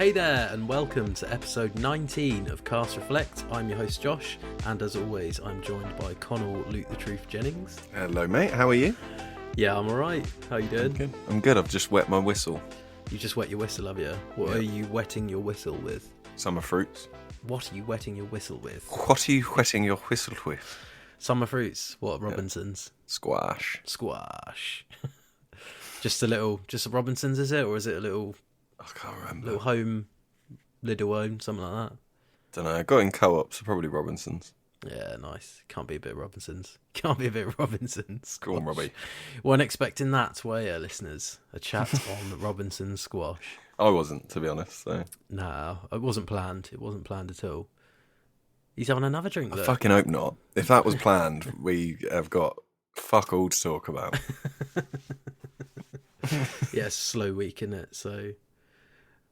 Hey there, and welcome to episode 19 of Cast Reflect. I'm your host Josh, and as always, I'm joined by Connell Luke the Truth Jennings. Hello, mate. How are you? Yeah, I'm alright. How you doing? I'm good. I've just wet my whistle. You just wet your whistle, have you? What are you wetting your whistle with? Summer fruits. What are you wetting your whistle with? What are you wetting your whistle with? Summer fruits. What, Robinsons? Squash. Just a Robinsons, is it? Or is it a little... I can't remember. Little home, Lidl home, something like that? Don't know. I got in co-op, so probably Robinsons. Yeah, nice. Can't be a bit of Robinsons. Can't be a bit of Robinsons. Go on, Robbie. Weren't expecting that, were you, listeners? A chat on Robinson squash. I wasn't, to be honest. So. No, it wasn't planned. It wasn't planned at all. He's having another drink, I look. fucking hope not. If that was planned, we have got fuck all to talk about. Yeah, it's a slow week, isn't it? So,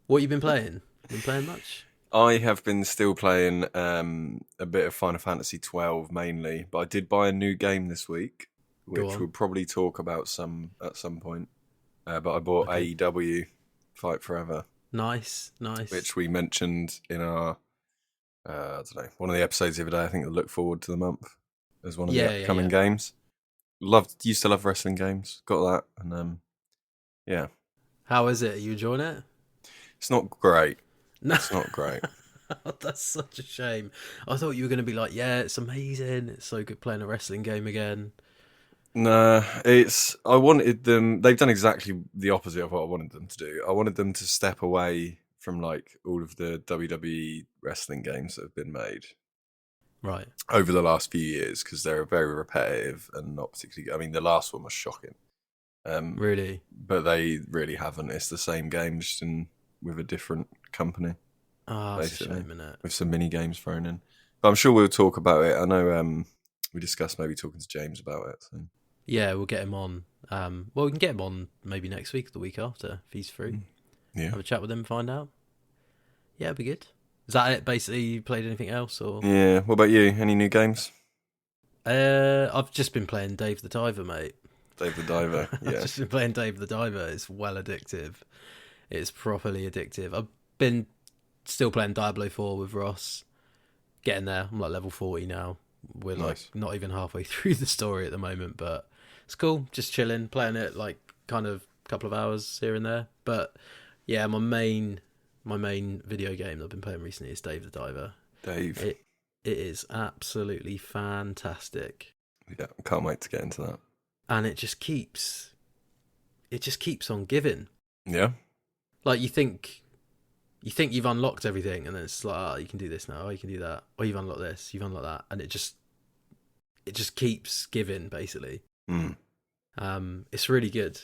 what have you been playing? Been playing much? I have been still playing a bit of Final Fantasy 12 mainly, but I did buy a new game this week, which we'll probably talk about at some point. But I bought AEW Fight Forever. Nice. Which we mentioned in our, I don't know, one of the episodes the other day. I think the Look Forward to the Month as one of the upcoming games. Used to love wrestling games. Got that, and yeah. How is it? Are you enjoying it? It's not great. No. It's not great. That's such a shame. I thought you were going to be like, yeah, it's amazing. It's so good playing a wrestling game again. Nah, I wanted them... They've done exactly the opposite of what I wanted them to do. I wanted them to step away from like all of the WWE wrestling games that have been made. Right. Over the last few years, because they're very repetitive and not particularly... I mean, the last one was shocking. Really? But they really haven't. It's the same game, just with a different company. That's a shame, isn't it? With some mini games thrown in. But I'm sure we'll talk about it. I know we discussed maybe talking to James about it. So. Yeah, we'll get him on. Well, we can get him on maybe next week or the week after, if he's free. Yeah. Have a chat with him and find out. Yeah, it'd be good. Is that it, basically? You played anything else? Or? Yeah, what about you? Any new games? I've just been playing Dave the Diver, mate. Dave the Diver, yeah. I've just been playing Dave the Diver. It's well addictive. It's properly addictive. I've been still playing Diablo 4 with Ross. Getting there. I'm like level 40 now. We're like not even halfway through the story at the moment, but it's cool. Just chilling, playing it like kind of a couple of hours here and there. But yeah, my main video game that I've been playing recently is Dave the Diver. Dave. It is absolutely fantastic. Yeah, can't wait to get into that. And it just keeps on giving. Yeah. Like you think you've unlocked everything, and then it's like, you can do this now, you can do that, or you've unlocked this, you've unlocked that, and it just keeps giving, basically. It's really good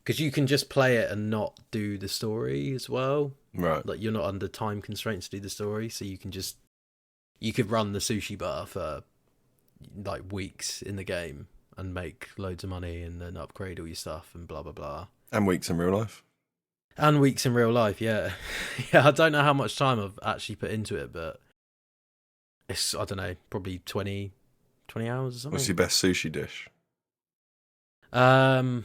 because you can just play it and not do the story as well. Right. Like you're not under time constraints to do the story, so you could run the sushi bar for like weeks in the game and make loads of money and then upgrade all your stuff and blah blah blah. And weeks in real life. And weeks in real life, yeah. Yeah, I don't know how much time I've actually put into it, but it's, I don't know, probably 20 hours or something. What's your best sushi dish? Well,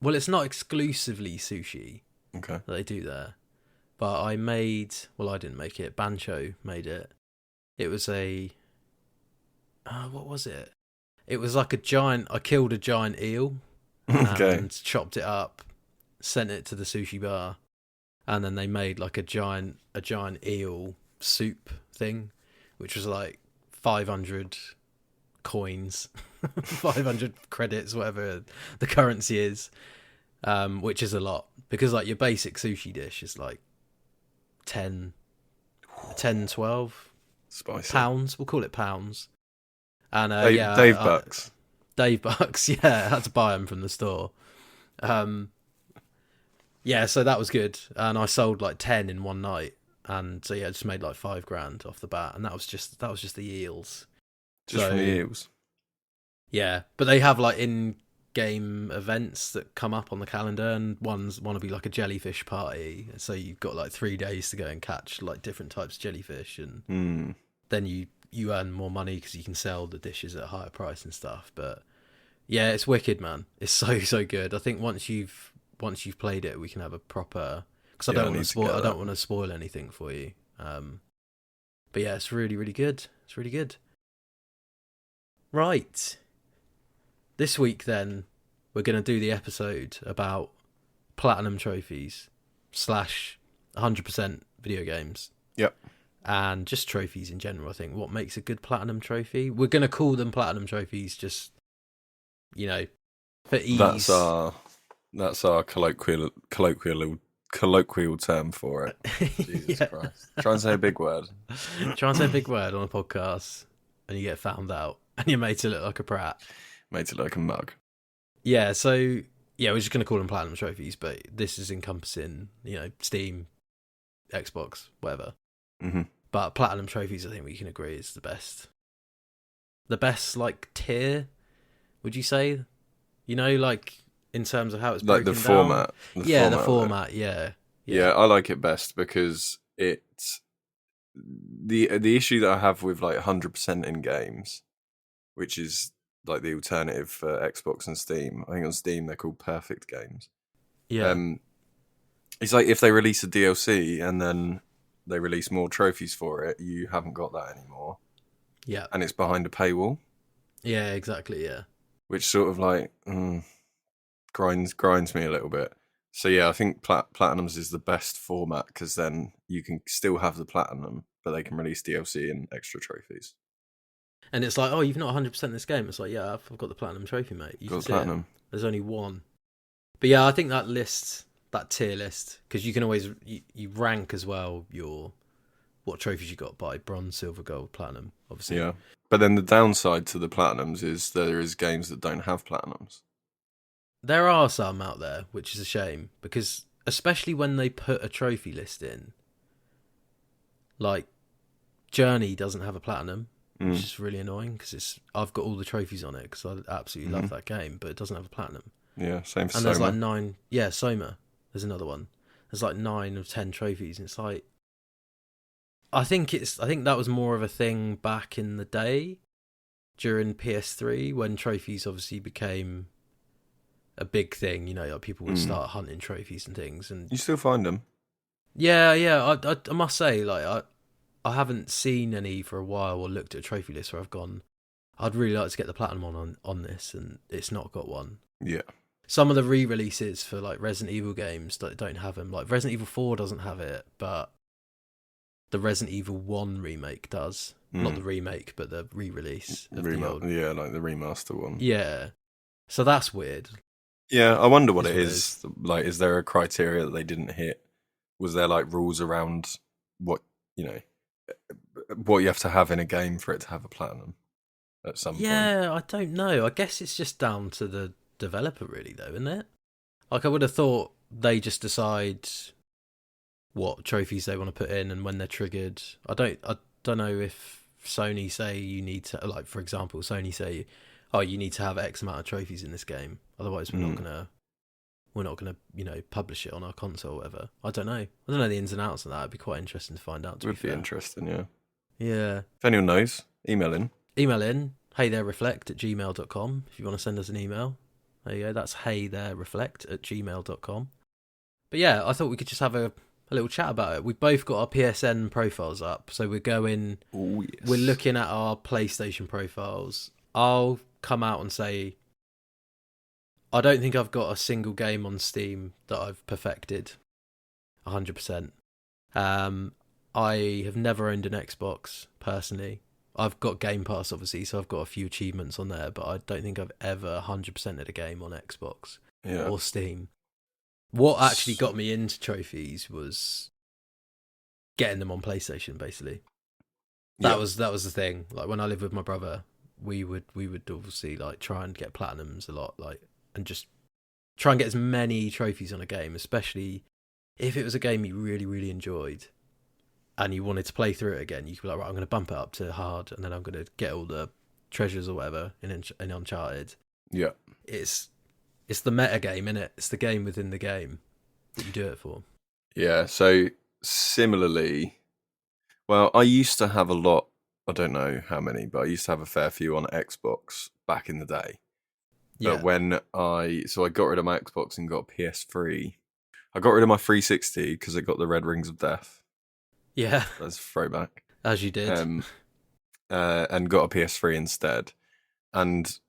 it's not exclusively sushi that they do there. But I didn't make it. Bancho made it. It was what was it? It was like I killed a giant eel and chopped it up, sent it to the sushi bar, and then they made like a giant eel soup thing, which was like 500 coins, 500 credits, whatever the currency is, which is a lot because like your basic sushi dish is like 10, 12 Spicy. pounds. We'll call it pounds. And Dave Bucks. Dave Bucks, yeah, I had to buy them from the store. Yeah, so that was good, and I sold like 10 in one night, and so yeah, I just made like $5,000 off the bat, and that was just the eels. Just from the eels. Yeah, but they have like in-game events that come up on the calendar, and one will be like a jellyfish party, so you've got like 3 days to go and catch like different types of jellyfish, and then you earn more money because you can sell the dishes at a higher price and stuff. But yeah, it's wicked, man. It's so good. I think once you've played it, we can have a proper because I don't want to spoil anything for you. But yeah, it's really, really good. It's really good. Right. This week, then, we're going to do the episode about platinum trophies / 100% video games. Yep. And just trophies in general, I think. What makes a good platinum trophy? We're going to call them platinum trophies just, for ease. That's our colloquial term for it. Jesus Christ. Try and say a big word. Try and say a big word on a podcast and you get found out and you're made to look like a prat. Made to look like a mug. Yeah, so, we're just going to call them platinum trophies, but this is encompassing, Steam, Xbox, whatever. Mm-hmm. But platinum trophies, I think we can agree, is the best. The best, tier, would you say? In terms of how it's broken the down? format. The format, yeah. Yeah, I like it best because it's... The issue that I have with, 100% in games, which is, the alternative for Xbox and Steam. I think on Steam they're called perfect games. Yeah. It's if they release a DLC and then they release more trophies for it, you haven't got that anymore. Yeah. And it's behind a paywall. Yeah, exactly, yeah. Which sort of grinds me a little bit. So yeah, I think Platinums is the best format because then you can still have the Platinum, but they can release DLC and extra trophies. And it's oh, you've not 100% this game. It's yeah, I've got the Platinum trophy, mate. You got the Platinum. There's only one. But yeah, I think that tier list, because you can always, you rank as well what trophies you got by bronze, silver, gold, platinum, obviously. Yeah. But then the downside to the Platinums is there is games that don't have Platinums. There are some out there, which is a shame, because especially when they put a trophy list in, Journey doesn't have a platinum, which is really annoying because I've got all the trophies on it because I absolutely love that game, but it doesn't have a platinum. Yeah, same for And Soma. there's 9. Yeah, Soma. There's another one. There's 9 of 10 trophies, and it's I think that was more of a thing back in the day during PS3 when trophies obviously became a big thing. People would start hunting trophies and things, and you still find them. Yeah. I must say, I haven't seen any for a while or looked at a trophy list where I've gone, I'd really like to get the platinum on this, and it's not got one. Yeah. Some of the re-releases for Resident Evil games that don't have them, Resident Evil 4 doesn't have it, but the Resident Evil 1 remake does. Not the remake, but the re-release of the old. Yeah, the remaster one. Yeah. So that's weird. Yeah, I wonder what it is. Is there a criteria that they didn't hit? Was there rules around what you have to have in a game for it to have a platinum at some point? Yeah, I don't know. I guess it's just down to the developer, really, though, isn't it? I would have thought they just decide what trophies they want to put in and when they're triggered. I don't know if Sony say you need to, for example, Sony say, oh, you need to have X amount of trophies in this game, otherwise we're not gonna publish it on our console or whatever. I don't know the ins and outs of that. It'd be quite interesting to find out. Would be interesting, yeah. Yeah. If anyone knows, email in heytherereflect@gmail.com if you want to send us an email. There you go. That's heytherereflect@gmail.com. But yeah, I thought we could just have a little chat about it. We both got our PSN profiles up, so we're going. Oh, yes. We're looking at our PlayStation profiles. I'll come out and say, I don't think I've got a single game on Steam that I've perfected 100%. I have never owned an Xbox personally. I've got Game Pass, obviously, so I've got a few achievements on there, but I don't think I've ever 100%ed a game on Xbox or Steam. What actually got me into trophies was getting them on PlayStation, basically. That was the thing. When I lived with my brother, we would obviously try and get platinums a lot, and just try and get as many trophies on a game, especially if it was a game you really, really enjoyed and you wanted to play through it again. You could be right, I'm going to bump it up to hard, and then I'm going to get all the treasures or whatever in Uncharted. Yeah. It's the meta game, innit? It's the game within the game that you do it for. Yeah, so similarly, well, I used to have a lot, I don't know how many, but I used to have a fair few on Xbox back in the day. Yeah. But when I got rid of my Xbox and got a PS3, I got rid of my 360 because it got the red rings of death. Yeah. That's a throwback. As you did. And got a PS3 instead. And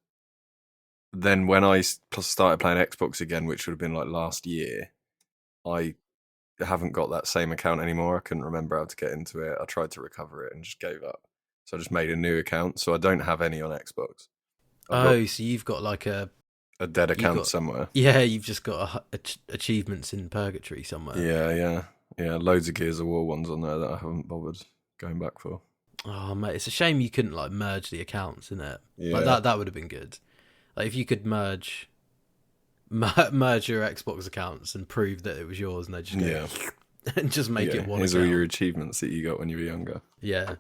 then when I started playing Xbox again, which would have been like last year, I haven't got that same account anymore. I couldn't remember how to get into it. I tried to recover it and just gave up. So I just made a new account. So I don't have any on Xbox. So you've got like a dead account somewhere. Yeah, you've just got achievements in purgatory somewhere. Yeah. Loads of Gears of War ones on there that I haven't bothered going back for. Oh mate, it's a shame you couldn't like merge the accounts, isn't it? Yeah. Like that would have been good. Like if you could merge your Xbox accounts and prove that it was yours, and they just go and just make it one. Here's all your achievements that you got when you were younger. Yeah.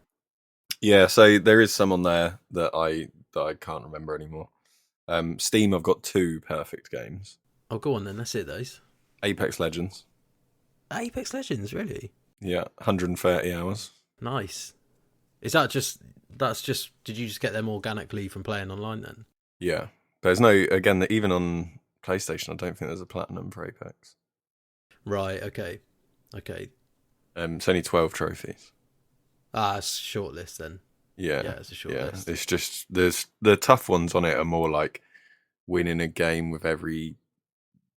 Yeah, so there is some on there that I can't remember anymore. Steam, I've got 2 perfect games. Oh, go on then. Let's hear those. Apex Legends. Apex Legends, really? Yeah, 130 hours. Nice. Is that just? Did you just get them organically from playing online then? Yeah, but there's no. Again, even on PlayStation, I don't think there's a platinum for Apex. Right. Okay. It's only 12 trophies. It's a short list then. Yeah, it's a short list. It's just the tough ones on it are more like winning a game with every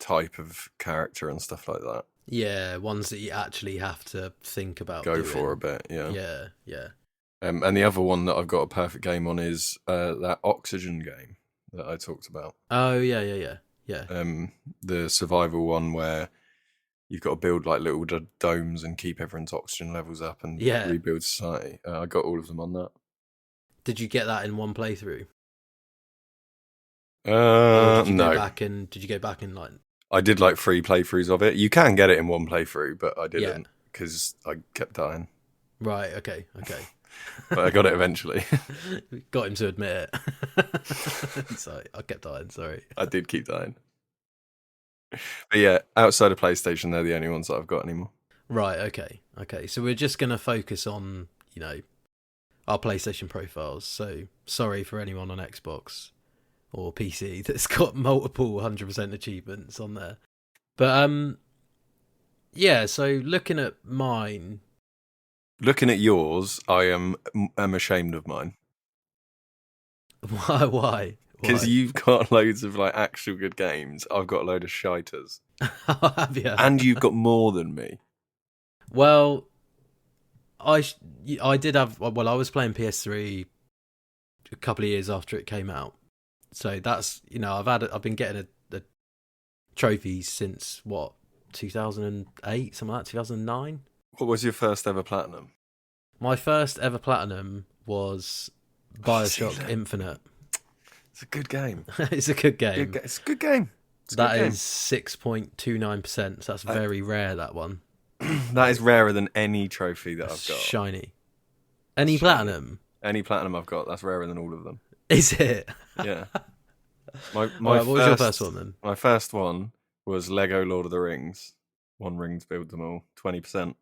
type of character and stuff like that. Yeah, ones that you actually have to think about. Go for a bit, Yeah. And the other one that I've got a perfect game on is that Oxygen game that I talked about. Oh yeah. The survival one where you've got to build like little domes and keep everyone's oxygen levels up and rebuild society. I got all of them on that. Did you get that in one playthrough? No. Did you go back and like? I did like 3 playthroughs of it. You can get it in one playthrough, but I didn't because I kept dying. Right. Okay. But I got it eventually. Got him to admit it. Sorry, I kept dying. Sorry. I did keep dying. But yeah, outside of PlayStation, they're the only ones that I've got anymore. Right. Okay. So we're just gonna focus on our PlayStation profiles. So sorry for anyone on Xbox or PC that's got multiple 100% achievements on there. But so looking at mine. Looking at yours, I am ashamed of mine. Why? Because you've got loads of like actual good games. I've got a load of shiters. Have you? And you've got more than me. Well, I did have. Well, I was playing PS3 a couple of years after it came out, so that's I've been getting a trophies since 2008, something like that, 2009. What was your first ever platinum? My first ever platinum was BioShock Infinite. It's a good game. It's a good game. It's a good game. That is 6.29%. So that's very rare, that one. That is rarer than any trophy that I've got. Shiny. Any platinum? Any platinum I've got, that's rarer than all of them. Is it? Yeah. What was your first one then? My first one was Lego Lord of the Rings. 1 ring to build them all. 20%.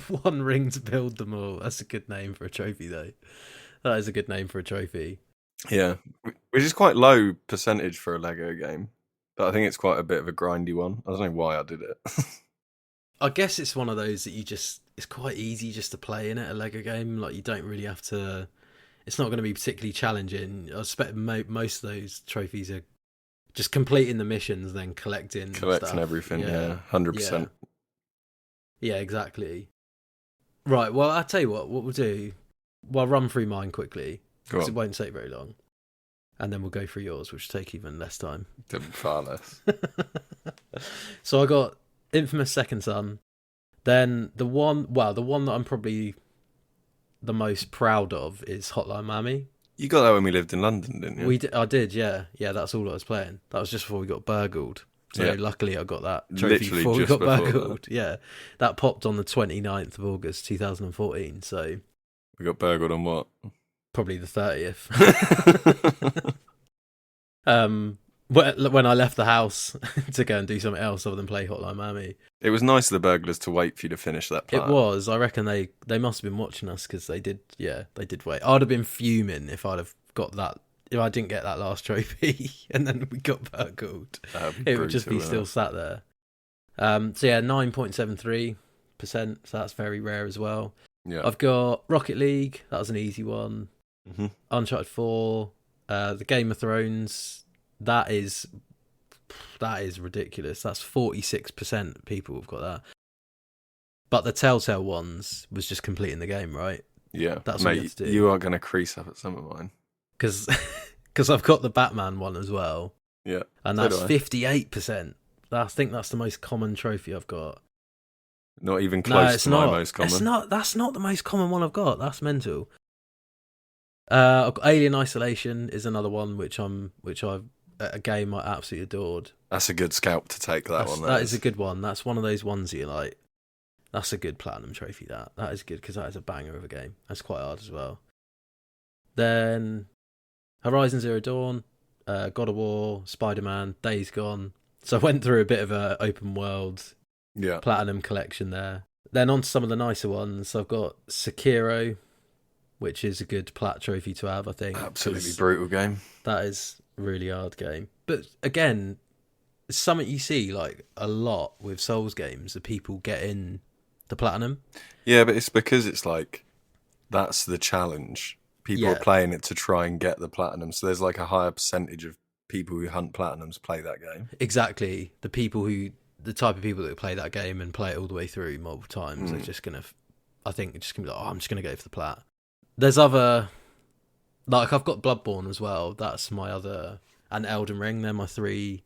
1 ring to build them all. That's a good name for a trophy, though. That is a good name for a trophy. Yeah, which is quite low percentage for a Lego game, but I think it's quite a bit of a grindy one. I don't know why I did it. I guess it's one of those that it's quite easy just to play in it, a Lego game. Like you don't really have to. It's not going to be particularly challenging. I expect most of those trophies are just completing the missions, then collecting stuff. Everything. Yeah, 100%. Yeah, exactly. Right. Well, I'll tell you what we'll do. Well, I'll run through mine quickly. Because it won't take very long. And then we'll go through yours, which will take even less time. Far less. So I got Infamous Second Son. Then the one that I'm probably the most proud of is Hotline Miami. You got that when we lived in London, didn't you? I did, yeah. Yeah, that's all I was playing. That was just before we got burgled. So luckily I got that trophy before we got burgled. Yeah. That popped on the 29th of August 2014. So we got burgled on what? Probably the 30th. When I left the house to go and do something else other than play Hotline Miami. It was nice of the burglars to wait for you to finish that part. It was. I reckon they must have been watching us because they did wait. I'd have been fuming if I'd have got that. If I didn't get that last trophy and then we got burgled. It would just be still sat there. So yeah, 9.73%. So that's very rare as well. Yeah. I've got Rocket League. That was an easy one. Mm-hmm. Uncharted 4. The Game of Thrones. That is ridiculous. That's 46% people have got that. But the Telltale ones was just completing the game, right? Yeah. That's Mate, what you have to do. You are going to crease up at some of mine. Because I've got the Batman one as well. Yeah. And that's 58%. I think that's the most common trophy I've got. Not even close to my most common. That's not the most common one I've got. That's mental. I've got Alien Isolation is another one which I've a game I absolutely adored. That's a good scalp to take. That is a good one. That's one of those ones you're like, that's a good platinum trophy. That is good because that is a banger of a game. That's quite hard as well. Then Horizon Zero Dawn, God of War, Spider-Man, Days Gone. So I went through a bit of a open world platinum collection there. Then on to some of the nicer ones. So I've got Sekiro, which is a good plat trophy to have, I think. Absolutely brutal game. That is a really hard game. But again, it's something you see like a lot with Souls games, that people get in the platinum. Yeah, but it's because it's like, that's the challenge. People are playing it to try and get the platinum. So there's like a higher percentage of people who hunt platinums play that game. Exactly. The type of people that play that game and play it all the way through multiple times, they're just going to, I think, just going to be like, I'm just going to go for the plat. There's other, like I've got Bloodborne as well. That's my other, and Elden Ring. They're my three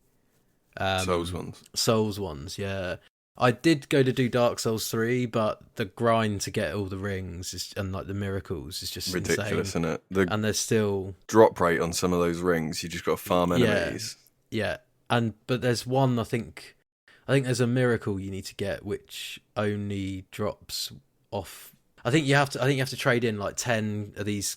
Souls ones, yeah. I did go to do Dark Souls 3, but the grind to get all the rings and like the miracles is just ridiculous, insane. Isn't it? And there's still drop rate on some of those rings. You just got to farm enemies. Yeah. But there's one, I think there's a miracle you need to get which only drops off. I think you have to trade in like 10 of these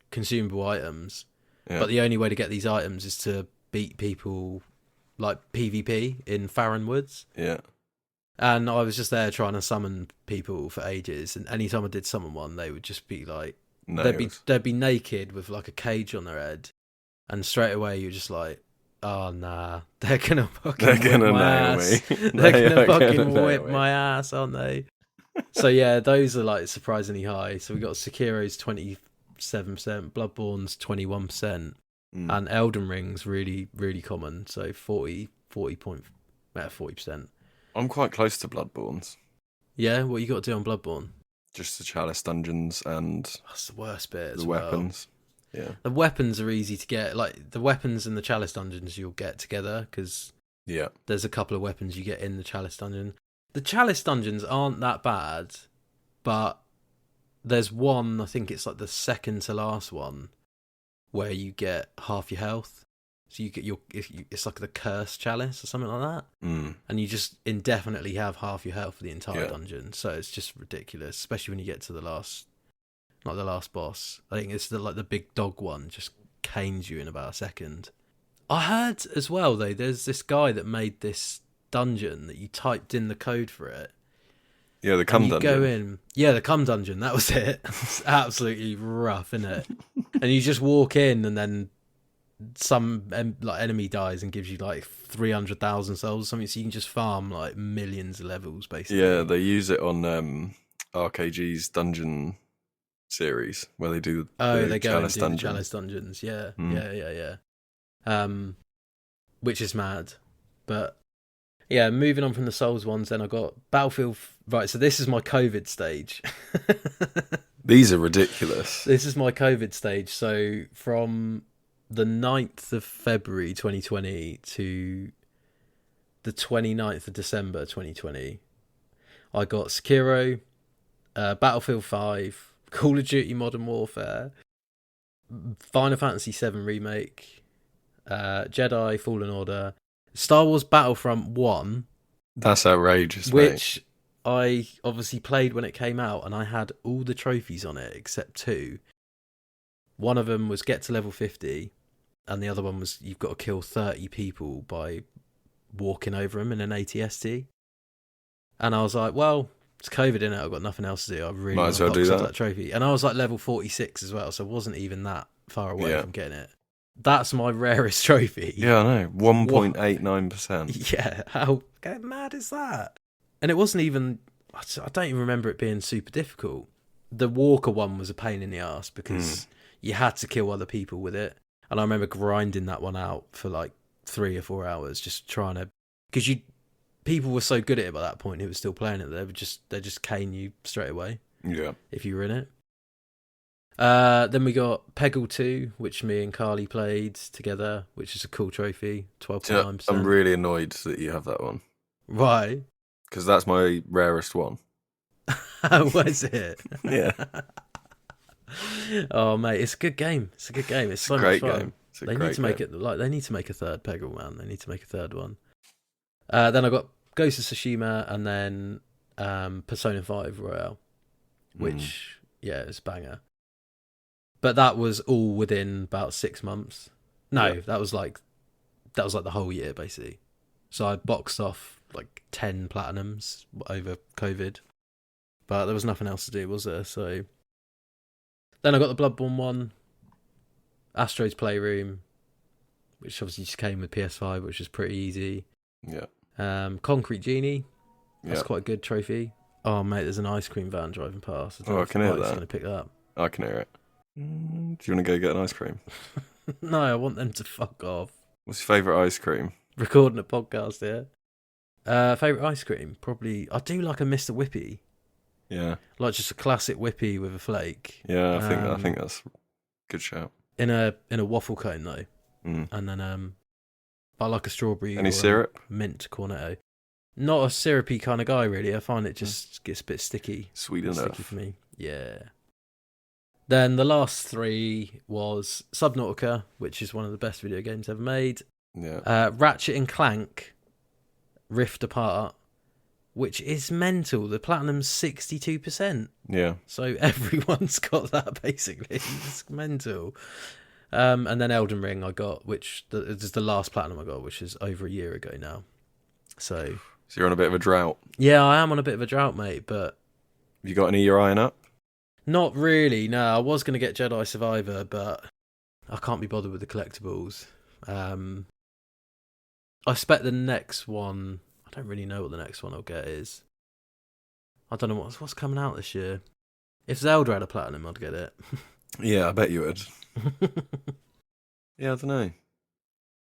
consumable items. Yeah. But the only way to get these items is to beat people like PvP in Farron Woods. Yeah. And I was just there trying to summon people for ages, and anytime I did summon one, they would just be like they'd be naked with like a cage on their head, and straight away you're just like, oh nah, they're gonna fucking whip my ass. They're gonna fucking whip my ass, aren't they? So yeah, those are like surprisingly high. So we got Sekiro's 27%, Bloodborne's 21%. And Elden Ring's really, really common. So 40%. I'm quite close to Bloodborne's. Yeah, what you got to do on Bloodborne? Just the Chalice dungeons and that's the worst bit. The weapons. Yeah, the weapons are easy to get. Like the weapons in the Chalice dungeons, you'll get together because there's a couple of weapons you get in the Chalice dungeon. The Chalice dungeons aren't that bad, but there's one. I think it's like the second to last one, where you get half your health. So you get it's like the cursed chalice or something like that. And you just indefinitely have half your health for the entire dungeon. So it's just ridiculous, especially when you get to the last boss. I think it's the big dog one just canes you in about a second. I heard as well though, there's this guy that made this dungeon that you typed in the code for it. Yeah, the cum dungeon. Go in. Yeah, the cum dungeon. That was it. It's absolutely rough, isn't it? And you just walk in, and then some enemy dies and gives you like 300,000 souls or something. So you can just farm like millions of levels, basically. Yeah, they use it on RKG's dungeon series where they do. They go and do the Chalice dungeons. Yeah, yeah. Which is mad, but. Yeah, moving on from the Souls ones, then I got Battlefield. Right, so this is my COVID stage. These are ridiculous. This is my COVID stage. So from the 9th of February 2020 to the 29th of December 2020, I got Sekiro, Battlefield 5, Call of Duty Modern Warfare, Final Fantasy 7 Remake, Jedi Fallen Order, Star Wars Battlefront 1. That's outrageous, which I obviously played when it came out, and I had all the trophies on it except 2. One of them was get to level 50, and the other one was you've got to kill 30 people by walking over them in an ATST. And I was like, well, it's COVID, innit? I've got nothing else to do. I really might as well do that trophy. And I was like level 46 as well, so I wasn't even that far away from getting it. That's my rarest trophy. Yeah, I know. 1.89%. Yeah, how mad is that? And it wasn't even. I don't even remember it being super difficult. The Walker one was a pain in the ass because you had to kill other people with it, and I remember grinding that one out for like 3 or 4 hours, just trying to, because people were so good at it by that point who were still playing it, they just cane you straight away. Yeah, if you were in it. Then we got Peggle 2, which me and Carly played together, which is a cool trophy, 12.9%. I'm really annoyed that you have that one. Why? Because that's my rarest one. Was it? Yeah. Oh mate, it's a good game. It's so a great much fun. Game. They need to make it like they need to make a third Peggle, man. They need to make a third one. Then I got Ghost of Tsushima and then Persona 5 Royale, which is a banger. But that was all within about 6 months. No, that was like the whole year basically. So I boxed off like 10 platinums over COVID, but there was nothing else to do, was there? So then I got the Bloodborne one, Astro's Playroom, which obviously just came with PS5, which was pretty easy. Yeah. Concrete Genie, that's quite a good trophy. Oh mate, there's an ice cream van driving past. I can hear that. Going to pick that up. I can hear it. Do you want to go get an ice cream? No, I want them to fuck off. What's your favourite ice cream? Recording a podcast here. Favourite ice cream? Probably, I do like a Mr. Whippy. Yeah. Like just a classic Whippy with a flake. Yeah, I think that's a good shout. In a waffle cone though. And then I like a strawberry. Any syrup? Mint cornetto. Not a syrupy kind of guy really. I find it just gets a bit sticky. Sweet enough. Sticky for me. Yeah. Then the last 3 was Subnautica, which is one of the best video games ever made. Yeah. Ratchet and Clank, Rift Apart, which is mental. The platinum's 62%. Yeah. So everyone's got that basically. It's mental. And then Elden Ring I got, which is the last platinum I got, which is over a year ago now. So you're on a bit of a drought. Yeah, I am on a bit of a drought, mate. But have you got any you're eyeing up? Not really, no. I was going to get Jedi Survivor, but I can't be bothered with the collectibles. I expect the next one... I don't really know what the next one I'll get is. I don't know what's coming out this year. If Zelda had a platinum, I'd get it. Yeah, I bet you would. Yeah, I don't know.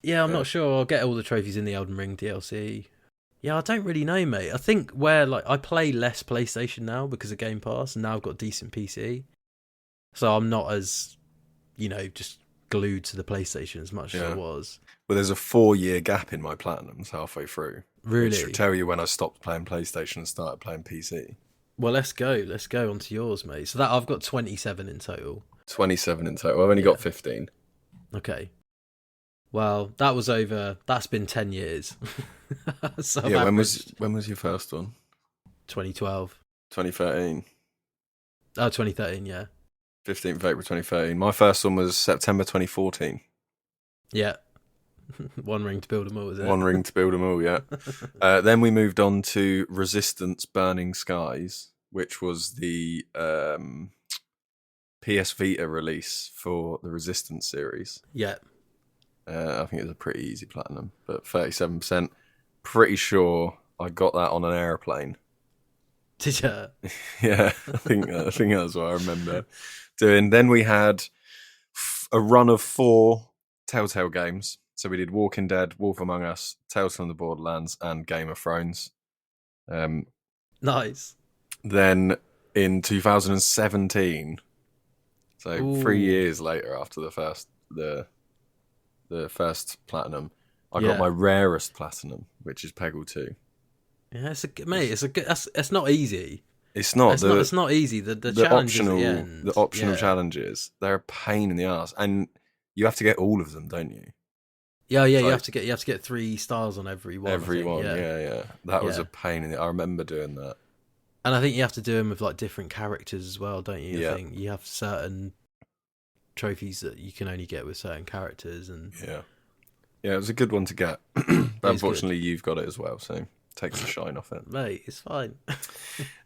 Yeah, I'm not sure. I'll get all the trophies in the Elden Ring DLC. Yeah, I don't really know, mate. I think I play less PlayStation now because of Game Pass, and now I've got decent PC. So I'm not as, just glued to the PlayStation as much as I was. Well, there's a 4-year gap in my platinums halfway through. Really? Which will tell you when I stopped playing PlayStation and started playing PC. Well, let's go. Let's go on to yours, mate. So that I've got 27 in total. 27 in total. I've only got 15. Okay. Well, that's been 10 years. So yeah, when was your first one? 2012. 2013. Oh, 2013, yeah. 15th of April 2013. My first one was September 2014. Yeah. One ring to build them all, is it? One ring to build them all, yeah. Then we moved on to Resistance Burning Skies, which was the PS Vita release for the Resistance series. Yeah. I think it was a pretty easy platinum, but 37%. Pretty sure I got that on an airplane. Did you? Yeah, I think that's what I remember doing. Then we had a run of 4 Telltale games. So we did Walking Dead, Wolf Among Us, Tales from the Borderlands, and Game of Thrones. Nice. Then in 2017, so 3 years later after the first platinum, I got my rarest platinum, which is Peggle 2. Yeah, it's not easy. It's not. It's not easy. The challenges optional, at the end. The optional challenges, they're a pain in the ass, and you have to get all of them, don't you? Yeah. You have to get 3 stars on every one. Every one, yeah. That was a pain in the. I remember doing that. And I think you have to do them with like different characters as well, don't you? I think you have certain trophies that you can only get with certain characters, and it was a good one to get. But unfortunately, you've got it as well, so takes the shine off it. Mate, it's fine.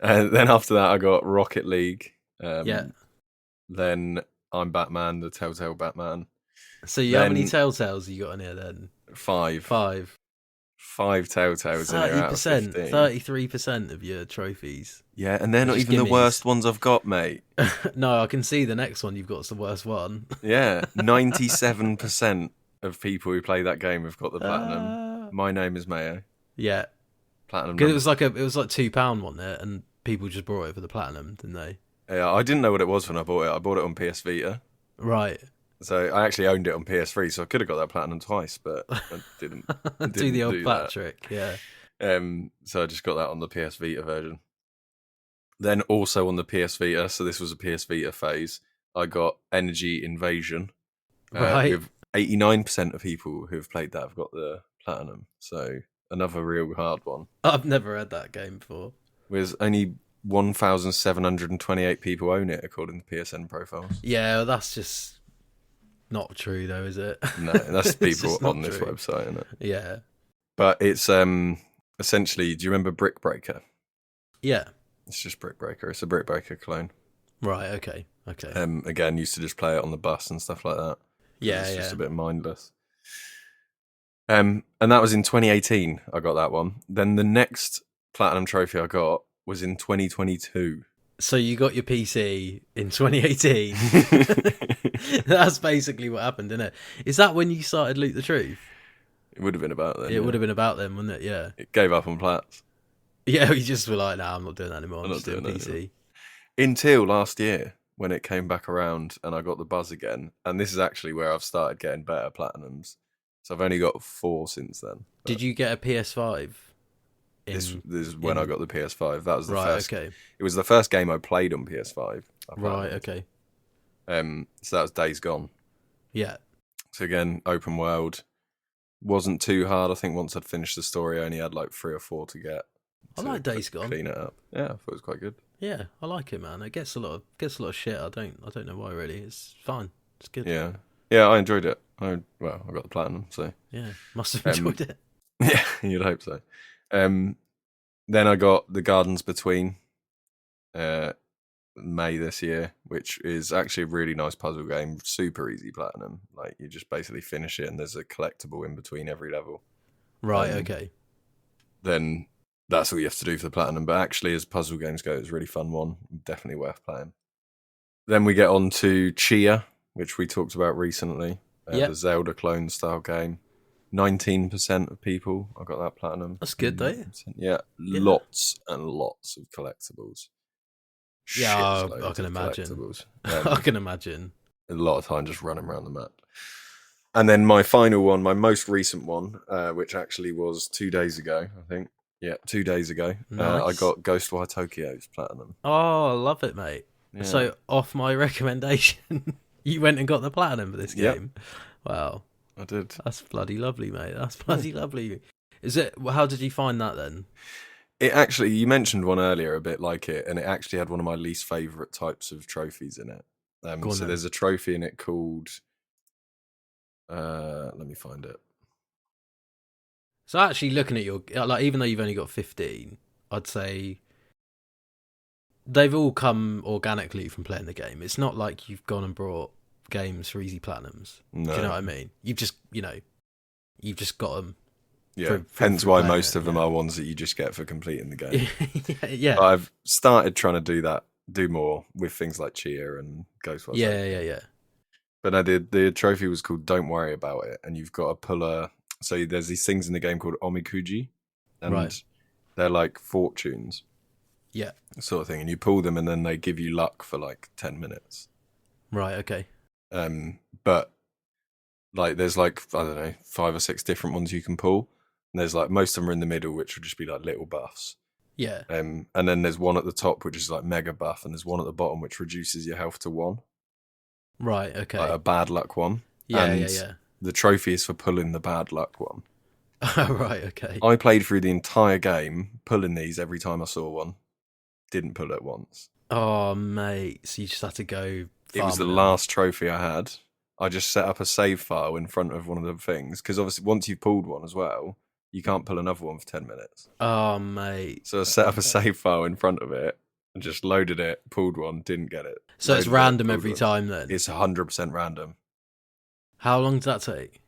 And then after that, I got Rocket League. Then I'm Batman, the Telltale Batman. So how many Telltales you got in here then? 5. 5. 5 Telltales in here out of 15. 33% of your trophies. Yeah, and they're not even the worst ones I've got, mate. No, I can see the next one you've got's the worst one. Yeah, 97% of people who play that game have got the platinum. My name is Mayo. Yeah. Platinum. Because it was like £2, wasn't it? And people just brought it for the platinum, didn't they? Yeah, I didn't know what it was when I bought it. I bought it on PS Vita. Right. So I actually owned it on PS3, so I could have got that platinum twice, but I didn't. Do the old bat trick, yeah. So I just got that on the PS Vita version. Then also on the PS Vita, so this was a PS Vita phase, I got Energy Invasion. Right. With 89% of people who have played that have got the platinum. So another real hard one. I've never had that game before. With only 1,728 people own it, according to PSN profiles. Yeah, well, that's just not true, though, is it? No, that's people on this website, isn't it? Yeah. But it's essentially, do you remember Brick Breaker? Yeah. It's just Brick Breaker. It's a Brick Breaker clone. Right, okay. Again, used to just play it on the bus and stuff like that. Yeah, it's just a bit mindless. And that was in 2018, I got that one. Then the next platinum trophy I got was in 2022. So you got your PC in 2018. That's basically what happened, isn't it? Is that when you started Loot the Truth? It would have been about then. It would have been about then, wouldn't it? Yeah. It gave up on plats. Yeah, we just were like, nah, I'm not doing that anymore. I'm just doing PC. Anymore. Until last year, when it came back around and I got the buzz again. And this is actually where I've started getting better platinums. So I've only got 4 since then. Did you get a PS5? This is when I got the PS5. That was the first. Okay. It was the first game I played on PS5. Right. Okay. So that was Days Gone. Yeah. So again, open world. Wasn't too hard. I think once I'd finished the story, I only had like 3 or 4 to get. I like Days Gone. Clean it up. Yeah, I thought it was quite good. Yeah, I like it, man. It gets a lot of shit. I don't know why really. It's fine. It's good. Yeah, I enjoyed it. I got the platinum, so yeah, must have enjoyed it. Yeah, you'd hope so. Then I got The Gardens Between May this year, which is actually a really nice puzzle game. Super easy platinum. Like you just basically finish it, and there's a collectible in between every level. Right. Okay. Then that's all you have to do for the platinum. But actually, as puzzle games go, it's a really fun one. Definitely worth playing. Then we get on to Chia, which we talked about recently. The Zelda clone style game. 19% of people, I got that platinum. That's good, though. Yeah, lots and lots of collectibles. Yeah, I can imagine. I can imagine. A lot of time just running around the map. And then my final one, my most recent one, which actually was 2 days ago, I think. Yeah, 2 days ago. Nice. I got Ghostwire Tokyo's platinum. Oh, I love it, mate. Yeah. So, off my recommendation, you went and got the platinum for this game. Yep. Wow. I did. That's bloody lovely, mate. That's bloody lovely. Is it? How did you find that then? It actually, you mentioned one earlier, a bit like it, and it actually had one of my least favourite types of trophies in it. So there's a trophy in it called. Let me find it. So actually, looking at your even though you've only got 15, I'd say they've all come organically from playing the game. It's not like you've gone and brought games for easy platinums. No. Do you know what I mean? You've just got them. Yeah. Hence why most of them are ones that you just get for completing the game. Yeah. But I've started trying to do more with things like Chia and Ghostwire. Yeah. But no, the trophy was called Don't Worry About It, and you've got to pull so there's these things in the game called omikuji, and they're like fortunes. Yeah. Sort of thing. And you pull them and then they give you luck for like 10 minutes. Right, okay. But like there's like, I don't know, 5 or 6 different ones you can pull. And there's like most of them are in the middle, which would just be like little buffs. Yeah. And then there's one at the top which is like mega buff, and there's one at the bottom which reduces your health to 1. Right, okay. Like a bad luck one. Yeah. The trophy is for pulling the bad luck one. Right, okay. I played through the entire game pulling these every time I saw one. Didn't pull it once. Oh, mate. So you just had to go. It was the last trophy I had. I just set up a save file in front of one of the things, because obviously once you've pulled one as well, you can't pull another one for 10 minutes. Oh, mate. So I set up a save file in front of it and just loaded it, pulled one, didn't get it. So it's random every time then? It's 100% random. How long did that take?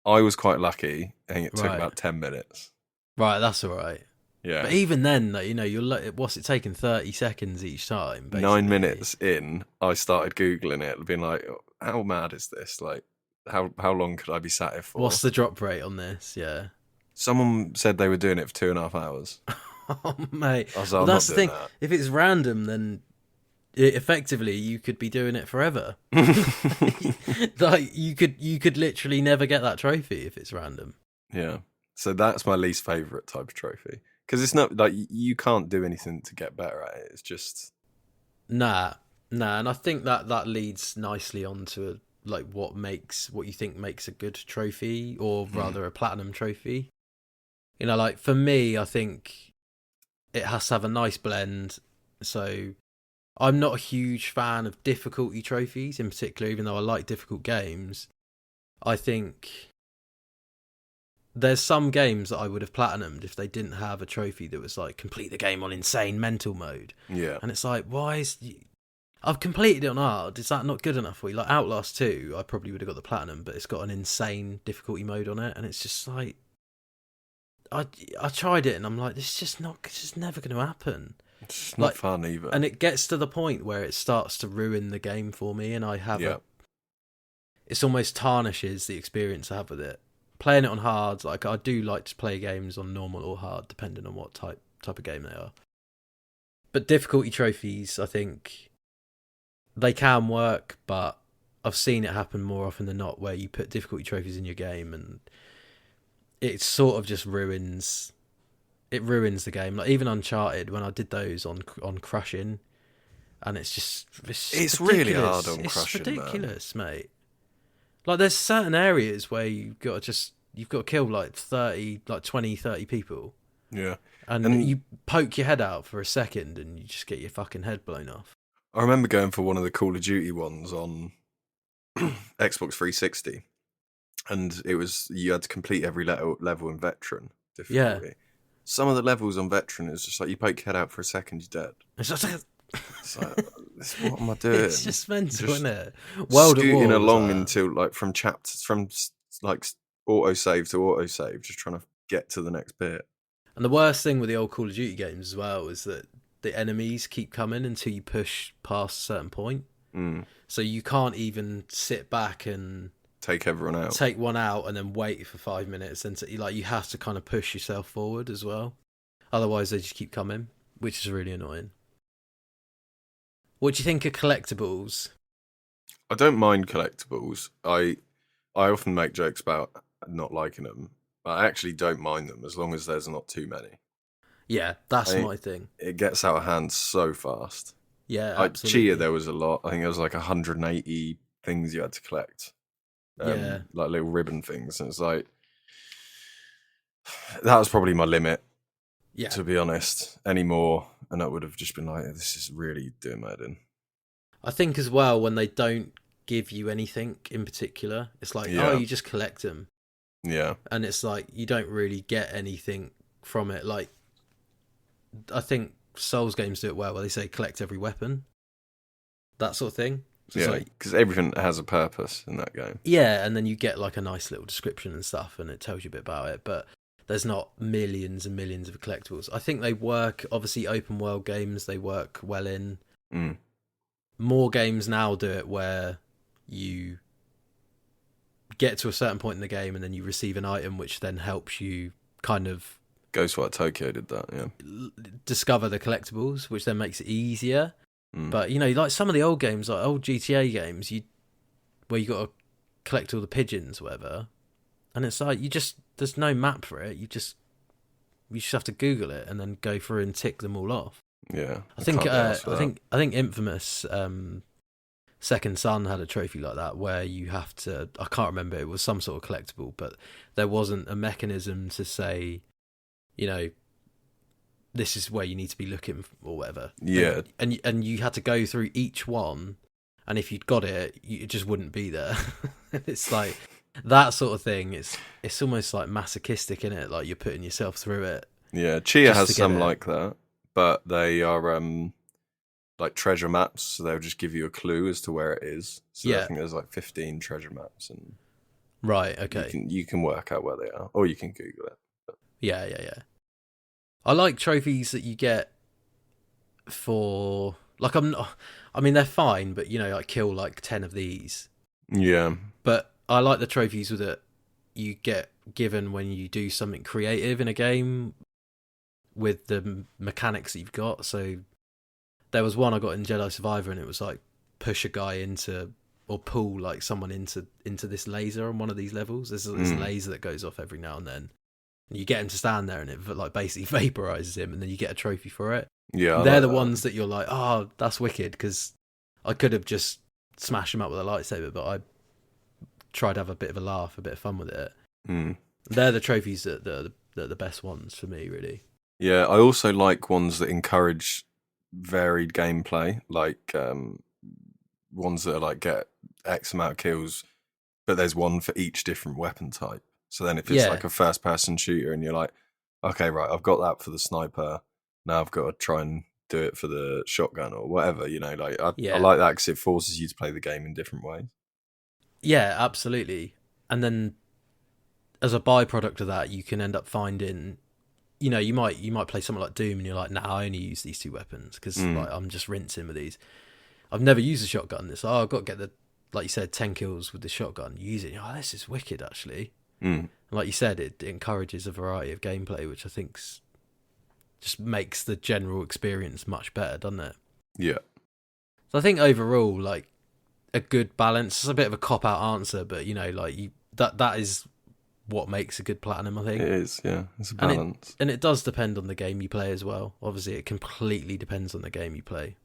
I was quite lucky, and it took Right. about 10 minutes. Right, that's all right. Yeah. But even then, like, you know, what's it taking? 30 seconds each time. Basically. 9 minutes in, I started googling it, being like, "How mad is this? Like, how long could I be sat here for?" What's the drop rate on this? Yeah. Someone said they were doing it for 2.5 hours. Oh, mate. I was like, Well, I'm that's not the doing thing. that. If it's random, then effectively you could be doing it forever. Like you could literally never get that trophy if it's random. Yeah. So that's my least favourite type of trophy. Because it's not like you can't do anything to get better at it. It's just Nah, and I think that leads nicely on to like what you think makes a good trophy, or rather a platinum trophy. You know, like for me, I think it has to have a nice blend. So I'm not a huge fan of difficulty trophies in particular, even though I like difficult games. I think there's some games that I would have platinumed if they didn't have a trophy that was like complete the game on insane mental mode. Yeah. And it's like, I've completed it on hard. Is that not good enough for you? Like Outlast 2, I probably would have got the platinum, but it's got an insane difficulty mode on it, and it's just like I tried it and I'm like, it's just never going to happen. It's not fun either. And it gets to the point where it starts to ruin the game for me, and I have it's almost tarnishes the experience I have with it. Playing it on hard, like I do like to play games on normal or hard, depending on what type of game they are. But difficulty trophies, I think they can work, but I've seen it happen more often than not where you put difficulty trophies in your game and it sort of just ruins the game. Like even Uncharted, when I did those on crushing, and it's really hard on crushing. It's ridiculous, mate. Like there's certain areas where you've got to kill like 20, 30 people. Yeah. And you poke your head out for a second and you just get your fucking head blown off. I remember going for one of the Call of Duty ones on Xbox 360, and it was you had to complete every level in Veteran difficulty. Yeah. Some of the levels on Veteran is just like you poke your head out for a second, you're dead. It's like what am I doing? It's just mental, isn't it? World scooting along until like from like autosave to autosave, just trying to get to the next bit. And the worst thing with the old Call of Duty games as well is that the enemies keep coming until you push past a certain point. So you can't even sit back and take everyone out. Take one out and then wait for 5 minutes. And you have to kind of push yourself forward as well. Otherwise, they just keep coming, which is really annoying. What do you think of collectibles? I don't mind collectibles. I often make jokes about not liking them. I actually don't mind them as long as there's not too many. Yeah, that's my thing. It gets out of hand so fast. Yeah, like absolutely. Chia, there was a lot. I think there was like 180 things you had to collect. Like little ribbon things. And it's like, that was probably my limit. Yeah. To be honest, any more, and I would have just been like, this is really doing my head in. I think as well, when they don't give you anything in particular, it's like, oh, you just collect them. Yeah. And it's like, you don't really get anything from it. Like, I think Souls games do it well, where they say collect every weapon. That sort of thing. So because everything has a purpose in that game. Yeah, and then you get like a nice little description and stuff, and it tells you a bit about it, but there's not millions and millions of collectibles. I think they work, obviously open world games, they work well in. More games now do it where you get to a certain point in the game and then you receive an item which then helps you kind of... Ghostwire Tokyo did that, yeah. Discover the collectibles, which then makes it easier. But, you know, like some of the old games, like old GTA games, where you got to collect all the pigeons or whatever, and it's like, there's no map for it. You just have to Google it and then go through and tick them all off. Yeah. I think Infamous Second Son had a trophy like that where you have to, I can't remember, it was some sort of collectible, but there wasn't a mechanism to say, you know, this is where you need to be looking or whatever. Yeah. And you had to go through each one, and if you'd got it, it just wouldn't be there. It's like that sort of thing. It's almost like masochistic, isn't it? Like you're putting yourself through it. Yeah, Chia has some like that, but they are like treasure maps, so they'll just give you a clue as to where it is. So I think there's like 15 treasure maps. Right. Okay. You can work out where they are, or you can Google it. Yeah. I like trophies that you get for like I mean, they're fine, but like kill like 10 of these. Yeah. But I like the trophies that you get given when you do something creative in a game with the mechanics that you've got. So there was one I got in Jedi Survivor, and it was like push a guy into or pull like someone into this laser on one of these levels. There's this laser that goes off every now and then. And you get him to stand there, and it like basically vaporizes him, and then you get a trophy for it. Yeah, they're the ones that you're like, oh, that's wicked, because I could have just smashed him up with a lightsaber, but I tried to have a bit of a laugh, a bit of fun with it. They're the trophies that are the best ones for me, really. Yeah, I also like ones that encourage varied gameplay, like ones that are like get X amount of kills, but there's one for each different weapon type. So then if it's like a first-person shooter and you're like, okay, right, I've got that for the sniper, now I've got to try and do it for the shotgun or whatever, like I like that because it forces you to play the game in different ways. Yeah, absolutely. And then as a byproduct of that, you can end up finding, you might play something like Doom and you're like, nah, I only use these two weapons because like, I'm just rinsing with these. I've never used a shotgun. So I've got to get like you said, 10 kills with the shotgun. You use it, this is wicked, actually. And like you said, it encourages a variety of gameplay, which I think just makes the general experience much better, doesn't it? Yeah. So I think overall, like, a good balance. It's a bit of a cop-out answer, but that is what makes a good platinum, I think. It is, yeah. It's a balance. And it does depend on the game you play as well. Obviously, it completely depends on the game you play.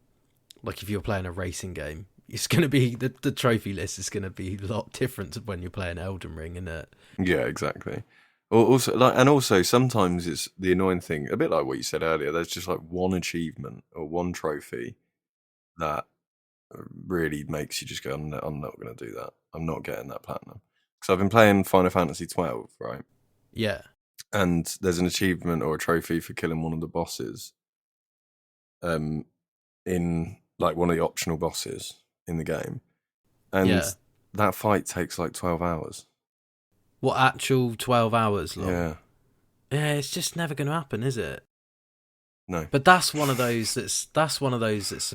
Like, if you're playing a racing game, it's going to be the trophy list is going to be a lot different to when you're playing Elden Ring, isn't it? Yeah, exactly. Also sometimes it's the annoying thing, a bit like what you said earlier. There's just like one achievement or one trophy that really makes you just go, I'm not going to do that. I'm not getting that platinum. Because I've been playing Final Fantasy 12, right? Yeah. And there's an achievement or a trophy for killing one of the bosses. In like one of the optional bosses in the game. And that fight takes like 12 hours. What, actual 12 hours long? Yeah. Yeah, it's just never going to happen, is it? No. But that's one of those that's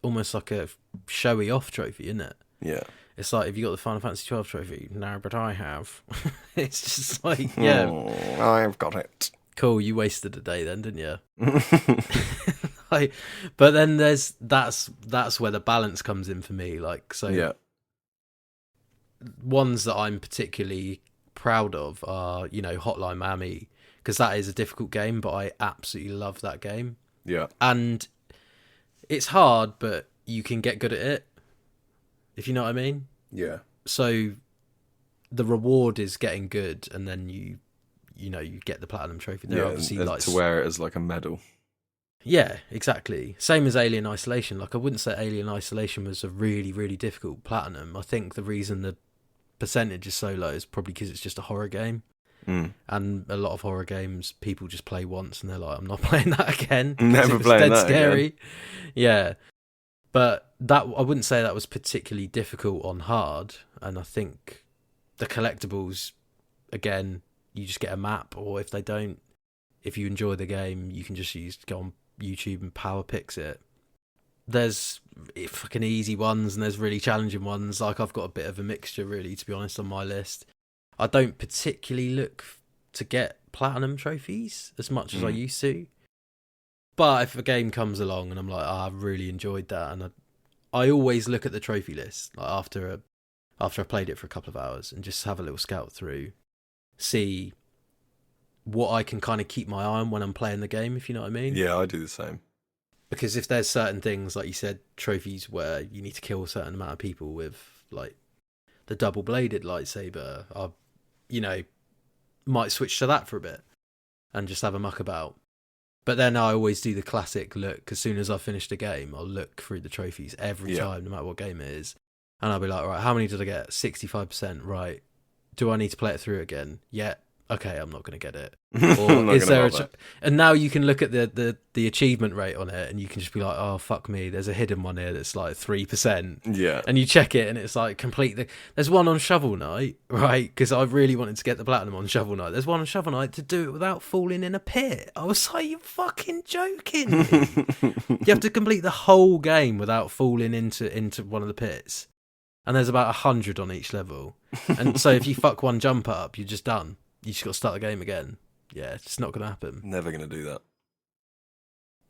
almost like a showy off trophy, isn't it? Yeah. It's like, if you got the Final Fantasy 12 trophy, no, but I have. It's just like, yeah. I've got it. Cool, you wasted a day then, didn't you? But then that's where the balance comes in for me. Like, so yeah. Ones that I'm particularly proud of are, Hotline Miami, because that is a difficult game, but I absolutely love that game. Yeah. And it's hard, but you can get good at it, if you know what I mean. Yeah. So the reward is getting good, and then you get the platinum trophy. They're obviously like to wear it as like a medal. Yeah, exactly. Same as Alien Isolation. Like, I wouldn't say Alien Isolation was a really, really difficult platinum. I think the reason the percentage is so low is probably because it's just a horror game. And a lot of horror games, people just play once and they're like, I'm not playing that again. Never playing that scary. Again. Yeah. But that, I wouldn't say that was particularly difficult on hard. And I think the collectibles, again, you just get a map, or if you enjoy the game, you can just go on YouTube and power picks it. There's fucking easy ones and there's really challenging ones. Like, I've got a bit of a mixture, really, to be honest, on my list. I don't particularly look to get platinum trophies as much as I used to. But if a game comes along and I'm like, I really enjoyed that, and I always look at the trophy list like after I played it for a couple of hours and just have a little scout through, see what I can kind of keep my eye on when I'm playing the game, if you know what I mean. Yeah, I do the same. Because if there's certain things, like you said, trophies where you need to kill a certain amount of people with, like, the double-bladed lightsaber, I, might switch to that for a bit and just have a muck about. But then I always do the classic look. As soon as I finish the game, I'll look through the trophies every time, no matter what game it is. And I'll be like, right, how many did I get? 65%, right. Do I need to play it through again? Yeah. okay, I'm not going to get it. I'm Or not is there gonna bother. and now you can look at the achievement rate on it, and you can just be like, oh fuck me, there's a hidden one here that's like 3%. Yeah. And you check it, and it's like completely. There's one on Shovel Knight, right? Because I really wanted to get the platinum on Shovel Knight. There's one on Shovel Knight to do it without falling in a pit. I was like, you fucking joking me? You have to complete the whole game without falling into one of the pits. And there's about 100 on each level. And so if you fuck one jump up, you're just done. You just got to start the game again. Yeah, it's not going to happen. Never going to do that.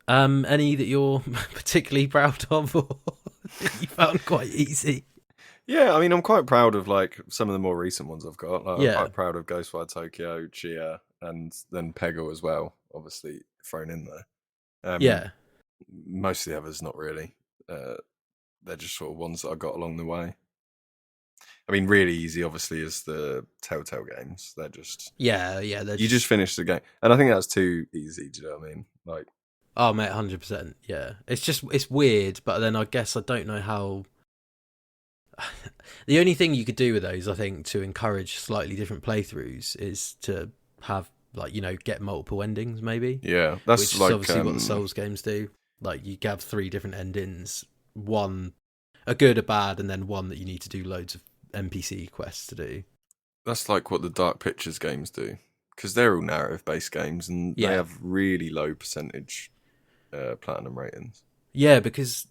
Any that you're particularly proud of, or that you found quite easy? Yeah, I mean, I'm quite proud of like some of the more recent ones I've got. Like, Yeah. I'm quite proud of Ghostwire Tokyo, Chia, and then Peggle as well, obviously thrown in there. Yeah. Most of the others, not really. They're just sort of ones that I got along the way. I mean, really easy, obviously, is the Telltale games. They're just you just finish the game, and I think that's too easy. Do you know what I mean? Like, oh mate, 100%. Yeah, it's weird, but then I guess I don't know how. The only thing you could do with those, I think, to encourage slightly different playthroughs is to have like get multiple endings, maybe. Yeah, that's which like is obviously what the Souls games do. Like you have 3 different endings, one a good, a bad, and then one that you need to do loads of NPC quests to do. That's like what the Dark Pictures games do, because they're all narrative-based games, and they have really low percentage platinum ratings. Yeah, because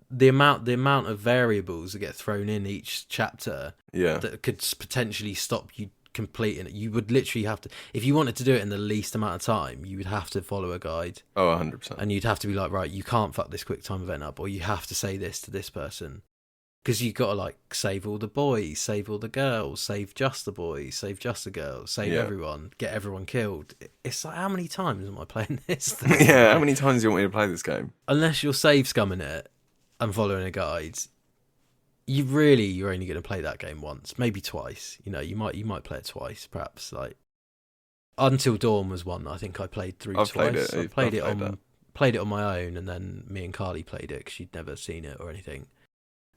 the amount of variables that get thrown in each chapter, that could potentially stop you completing it. You would literally have to, if you wanted to do it in the least amount of time, you would have to follow a guide. Oh, 100%. And you'd have to be like, right, you can't fuck this quick time event up, or you have to say this to this person. Because you've got to like save all the boys, save all the girls, save just the boys, save just the girls, save everyone, get everyone killed. It's like, how many times am I playing this thing? Yeah, how many times do you want me to play this game? Unless you're save scumming it and following a guide, you're only going to play that game once, maybe twice. You might play it twice, perhaps. Like Until Dawn was one I think I played through twice. I played it on my own, and then me and Carly played it because she'd never seen it or anything.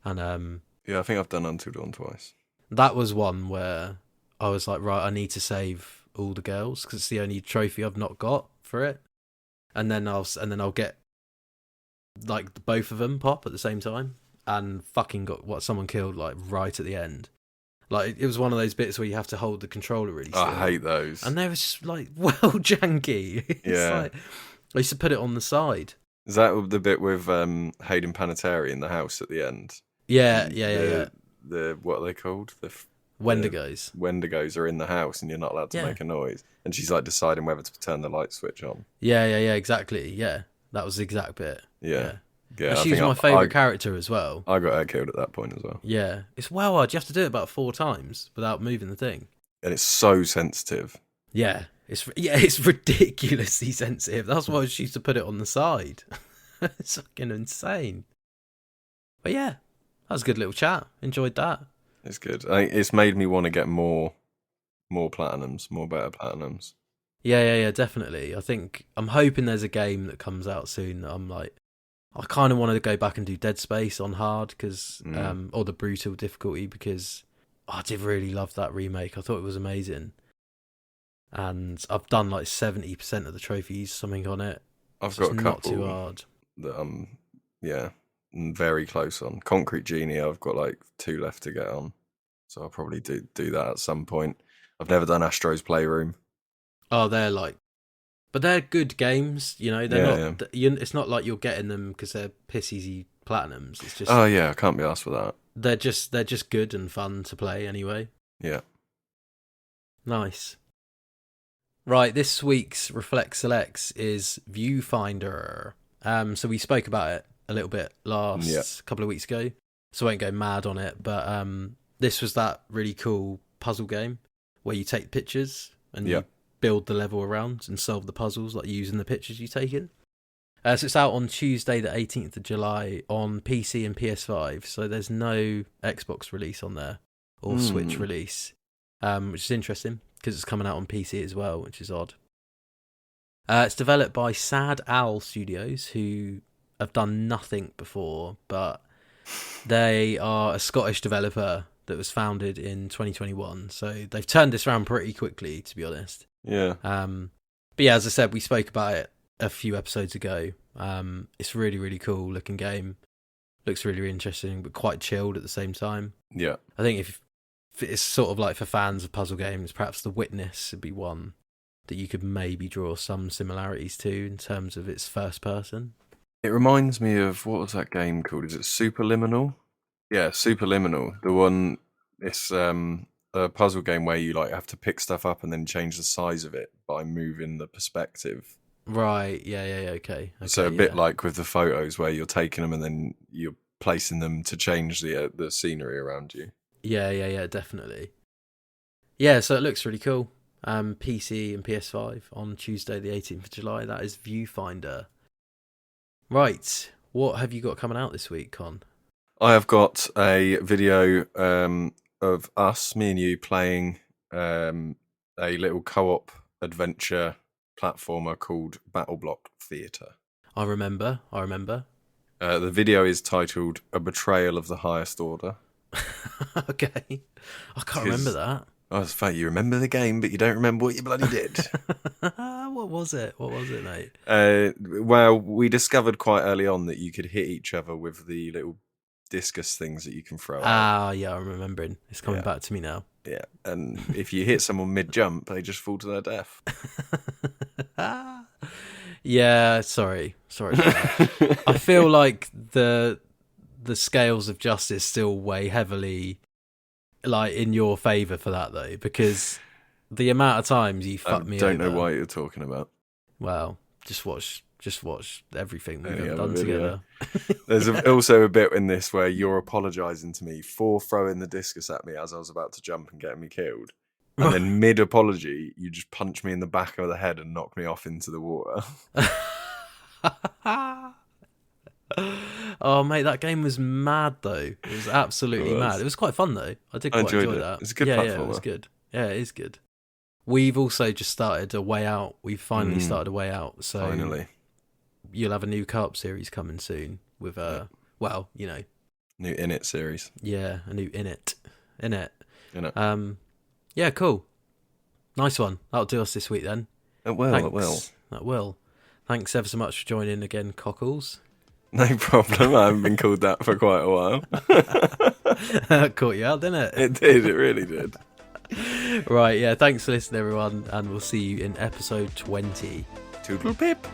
And yeah, I think I've done Until Dawn twice. That was one where I was like, right, I need to save all the girls because it's the only trophy I've not got for it, and then I'll get like both of them pop at the same time, and fucking got someone killed like right at the end. Like it was one of those bits where you have to hold the controller really still. I hate those, and they were just like janky. It's like, I used to put it on the side. Is that the bit with Hayden Panettiere in the house at the end? Yeah. The what are they called? The Wendigos. Wendigos are in the house, and you're not allowed to make a noise. And she's like deciding whether to turn the light switch on. Yeah, exactly. Yeah, that was the exact bit. Yeah. She was my favourite character as well. I got her killed at that point as well. Yeah, it's well hard. You have to do it about 4 times without moving the thing. And it's so sensitive. Yeah, it's ridiculously sensitive. That's why she used to put it on the side. It's fucking insane. But yeah, that was a good little chat. Enjoyed that. It's good. I think it's made me want to get more platinums, more better platinums. Yeah, definitely. I think I'm hoping there's a game that comes out soon that I'm like, I kind of wanted to go back and do Dead Space on hard because, or the brutal difficulty, because I did really love that remake. I thought it was amazing. And I've done like 70% of the trophies, something on it. I've got a couple. Not too hard. That I'm very close on. Concrete Genie, I've got like 2 left to get on. So I'll probably do that at some point. I've never done Astro's Playroom. Oh, but they're good games, they're not. Yeah. It's not like you're getting them because they're piss easy platinums. It's just. Oh yeah, I can't be asked for that. They're just good and fun to play anyway. Yeah. Nice. Right, this week's Reflect Selects is Viewfinder. So we spoke about it a little bit last couple of weeks ago, so I won't go mad on it. But this was that really cool puzzle game where you take pictures and you build the level around and solve the puzzles like using the pictures you've taken. So it's out on Tuesday the 18th of July on PC and PS5, so there's no Xbox release on there or Switch release, which is interesting because it's coming out on PC as well, which is odd. It's developed by Sad Owl Studios, who have done nothing before, but they are a Scottish developer that was founded in 2021. So they've turned this around pretty quickly, to be honest. Yeah. But yeah, as I said, we spoke about it a few episodes ago. It's really, really cool looking game. Looks really, really interesting, but quite chilled at the same time. Yeah. I think if it's sort of like for fans of puzzle games, perhaps The Witness would be one that you could maybe draw some similarities to in terms of its first person. It reminds me of, what was that game called? Is it Superliminal? Yeah, Superliminal. The one, it's a puzzle game where you like have to pick stuff up and then change the size of it by moving the perspective. Right, yeah, okay. So a bit like with the photos where you're taking them and then you're placing them to change the scenery around you. Yeah, definitely. Yeah, so it looks really cool. PC and PS5 on Tuesday the 18th of July. That is Viewfinder. Right, what have you got coming out this week, Con? I have got a video of us, me and you, playing a little co-op adventure platformer called Battle Block Theatre. I remember. The video is titled A Betrayal of the Highest Order. Okay. I can't remember that. Oh, it's funny. You remember the game, but you don't remember what you bloody did. What was it, mate? Well, we discovered quite early on that you could hit each other with the little discus things that you can throw out. Ah, yeah, I'm remembering. It's coming back to me now. Yeah, and if you hit someone mid-jump, they just fall to their death. Yeah, sorry for that. I feel like the scales of justice still weigh heavily like in your favour for that though, because the amount of times you fucked me over. I don't know what you're talking about. Well, just watch everything we've ever done together. There's also a bit in this where you're apologising to me for throwing the discus at me as I was about to jump and getting me killed. And then mid-apology, you just punch me in the back of the head and knock me off into the water. Oh, mate, that game was mad, though. It was absolutely mad. It was quite fun, though. I did quite enjoy that. It's a good platformer. Yeah, it was good. Yeah, it is good. We've also just started A Way Out. We've finally started A Way Out. So finally. You'll have a new co-op series coming soon with, well, you know. New In-It series. Yeah, a new In-It. In-It. Yeah, cool. Nice one. That'll do us this week, then. It will. That will. Thanks ever so much for joining again, Cockles. No problem. I haven't been called that for quite a while. Caught you out, didn't it? It did. It really did. Right, yeah. Thanks for listening, everyone, and we'll see you in episode 20. Toodle pip.